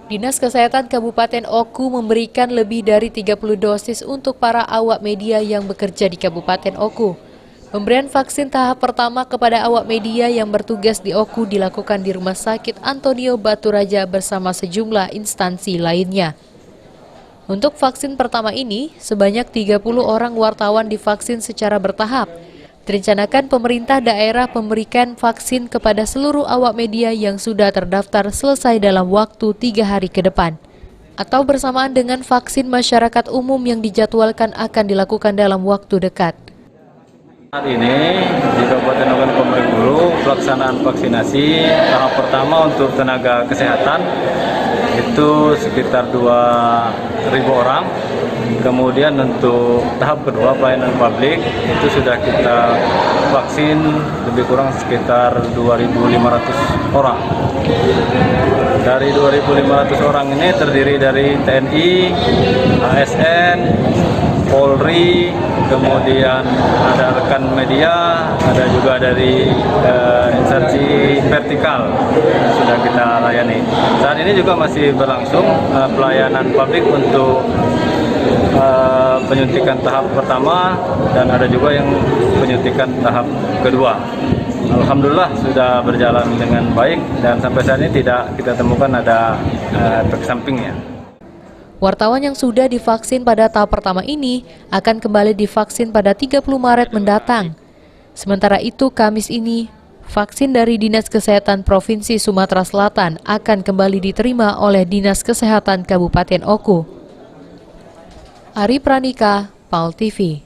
Dinas Kesehatan Kabupaten Oku memberikan lebih dari 30 dosis untuk para awak media yang bekerja di Kabupaten Oku. Pemberian vaksin tahap pertama kepada awak media yang bertugas di Oku dilakukan di Rumah Sakit Antonio Baturaja bersama sejumlah instansi lainnya. Untuk vaksin pertama ini, sebanyak 30 orang wartawan divaksin secara bertahap. Direncanakan pemerintah daerah memberikan vaksin kepada seluruh awak media yang sudah terdaftar selesai dalam waktu 3 hari ke depan. Atau bersamaan dengan vaksin masyarakat umum yang dijadwalkan akan dilakukan dalam waktu dekat. Saat ini di Kabupaten Ogan Komering Ulu pelaksanaan vaksinasi tahap pertama untuk tenaga kesehatan itu sekitar 2.000 orang. Kemudian untuk tahap kedua pelayanan publik itu sudah kita vaksin lebih kurang sekitar 2.500 orang. Dari 2.500 orang ini terdiri dari TNI, ASN, Polri, kemudian ada rekan media, ada juga dari instansi vertikal yang sudah kita layani. Saat ini juga masih berlangsung pelayanan publik untuk penyuntikan tahap pertama dan ada juga yang penyuntikan tahap kedua. Alhamdulillah sudah berjalan dengan baik dan sampai saat ini tidak kita temukan ada efek sampingnya. Wartawan yang sudah divaksin pada tahap pertama ini akan kembali divaksin pada 30 Maret mendatang. Sementara itu, Kamis ini, vaksin dari Dinas Kesehatan Provinsi Sumatera Selatan akan kembali diterima oleh Dinas Kesehatan Kabupaten Oku. Ari Pranika, PAL TV.